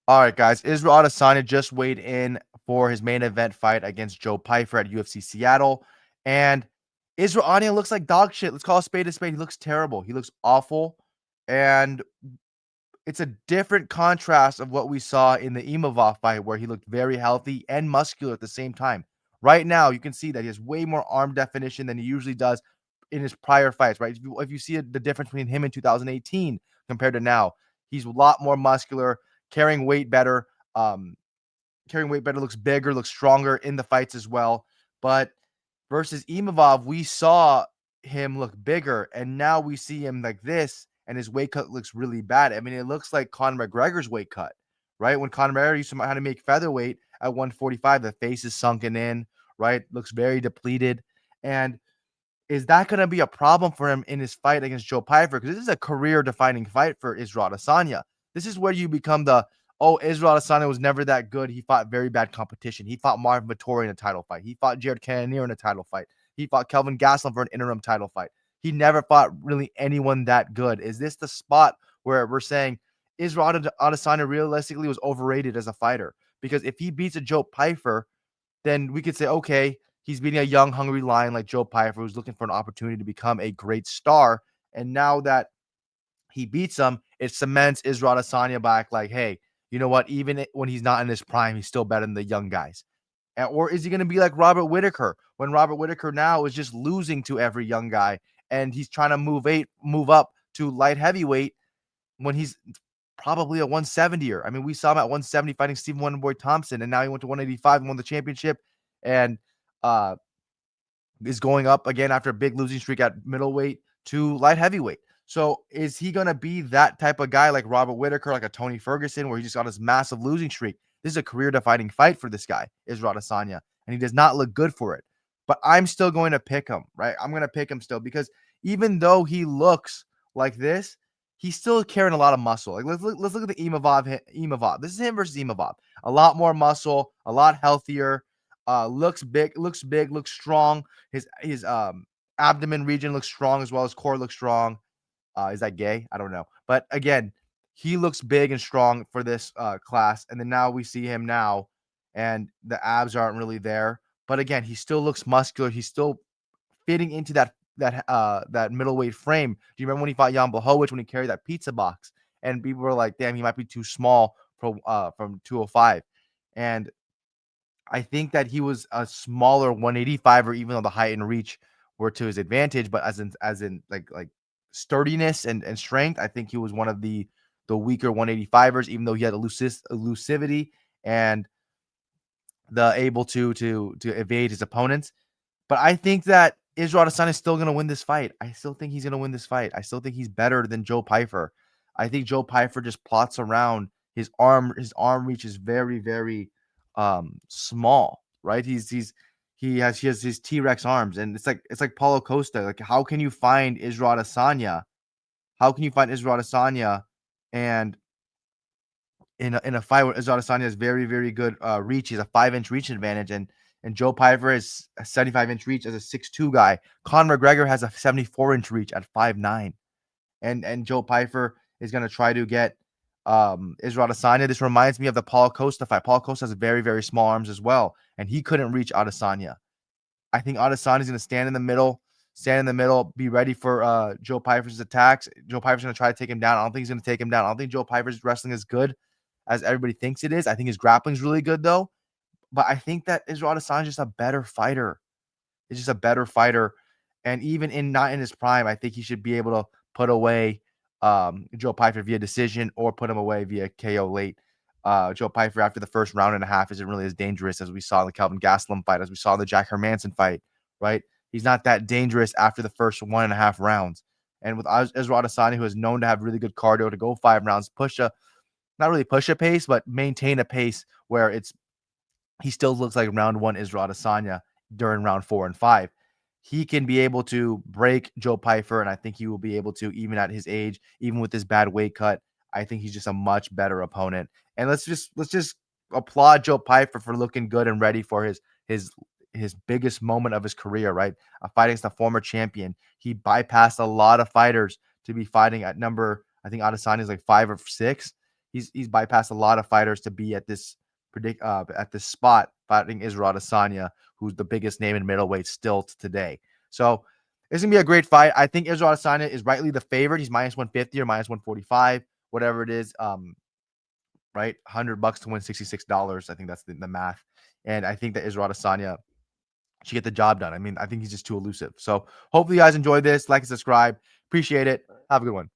All right, guys. Israel Adesanya just weighed in for his main event fight against Joe Pyre at UFC Seattle. And Israel Adesanya looks like dog shit. Let's call a spade a spade. He looks terrible. He looks awful. And it's a different contrast of what we saw in the Imavov fight, where he looked very healthy and muscular at the same time. Right now, you can see that he has way more arm definition than he usually does in his prior fights, right? If you see the difference between him in 2018 compared to now, he's a lot more muscular, carrying weight better. Um, Carrying weight better, looks bigger, looks stronger in the fights as well. But versus Imavov, we saw him look bigger, and now we see him like this, and his weight cut looks really bad. I mean, it looks like Conor McGregor's weight cut, right? When Conor McGregor used to know how to make featherweight at 145, the face is sunken in, right? Looks very depleted. And is that going to be a problem for him in his fight against Joe Pyfer? Because this is a career-defining fight for Israel Adesanya. This is where you become Israel Adesanya was never that good. He fought very bad competition. He fought Marvin Vettori in a title fight. He fought Jared Cannonier in a title fight. He fought Kelvin Gastelum for an interim title fight. He never fought really anyone that good. Is this the spot where we're saying Israel Adesanya realistically was overrated as a fighter? Because if he beats a Joe Pyfer, then we could say, okay, he's beating a young, hungry lion like Joe Pyfer, who's looking for an opportunity to become a great star. And now that he beats him, it cements Israel Adesanya back like, hey, you know what? Even when he's not in his prime, he's still better than the young guys. Or is he going to be like Robert Whitaker, when Robert Whitaker now is just losing to every young guy, and he's trying to move up to light heavyweight when he's probably a 170er. I mean, we saw him at 170 fighting Stephen Wonderboy Thompson, and now he went to 185 and won the championship, and uh, is going up again after a big losing streak at middleweight to light heavyweight. So is he going to be that type of guy like Robert Whitaker, like a Tony Ferguson, where he just got his massive losing streak? This is a career-defining fight for this guy, Israel Adesanya, and he does not look good for it. But I'm still going to pick him, right? I'm going to pick him still because even though he looks like this, he's still carrying a lot of muscle. Like let's look at the Imavov. This is him versus Imavov. A lot more muscle, a lot healthier. Looks big, looks strong. His abdomen region looks strong as well. His core looks strong. Is that gay? I don't know. But again, he looks big and strong for this class. And then now we see him now, and the abs aren't really there. But again, he still looks muscular. He's still fitting into that middleweight frame. Do you remember when he fought Jan Blachowicz, when he carried that pizza box? And people were like, damn, he might be too small from 205. And I think that he was a smaller 185er, even though the height and reach were to his advantage. But as in like sturdiness and strength, I think he was one of the weaker 185ers, even though he had elusivity and the able to evade his opponents. But I think that Israel Adesanya is still going to win this fight. I still think he's going to win this fight. I still think he's better than Joe Pyfer. I think Joe Pyfer just plots around. His arm reach is very, very small, right? He has his T-Rex arms, and it's like Paulo Costa. Like, how can you find Israel Adesanya? How can you find Israel Adesanya and in a fight where Israel Adesanya has very, very good reach? He's a 5-inch reach advantage, and Joe Pyfer is a 75-inch reach as a 6'2" guy. Conor McGregor has a 74-inch reach at 5'9", and Joe Pyfer is going to try to get Israel Adesanya. This reminds me of the Paulo Costa fight. Paulo Costa has very, very small arms as well, and he couldn't reach Adesanya. I think Adesanya is going to stand in the middle, be ready for Joe Pyfer's attacks. Joe Pyfer's going to try to take him down. I don't think he's going to take him down. I don't think Joe Pyfer's wrestling is good as everybody thinks it is. I think his grappling's really good though. But I think that Israel Adesanya is just a better fighter. He's just a better fighter. And even not in his prime, I think he should be able to put away Joe Pyfer via decision or put him away via KO late. Joe Pyfer after the first round and a half isn't really as dangerous as we saw in the Kelvin Gastelum fight, as we saw in the Jack Hermanson fight, right? He's not that dangerous after the first 1.5 rounds. And with Israel Adesanya, who is known to have really good cardio to go 5 rounds, not really push a pace, but maintain a pace where he still looks like round 1 Israel Adesanya during round 4 and 5. He can be able to break Joe Pyfer, and I think he will be able to, even at his age, even with this bad weight cut. I think he's just a much better opponent. And let's just applaud Joe Pyfer for looking good and ready for his biggest moment of his career, right? A fight against a former champion. He bypassed a lot of fighters to be fighting at number, I think Adesanya is like 5 or 6. He's bypassed a lot of fighters to be at this spot fighting Israel Adesanya, who's the biggest name in middleweight still to today. So it's gonna be a great fight. I think Israel Adesanya is rightly the favorite. He's minus 150 or minus 145, whatever it is. Right, $100 to win $66. I think that's the math. And I think that Israel Adesanya should get the job done. I mean, I think he's just too elusive. So hopefully you guys enjoyed this. Like and subscribe. Appreciate it. Have a good one.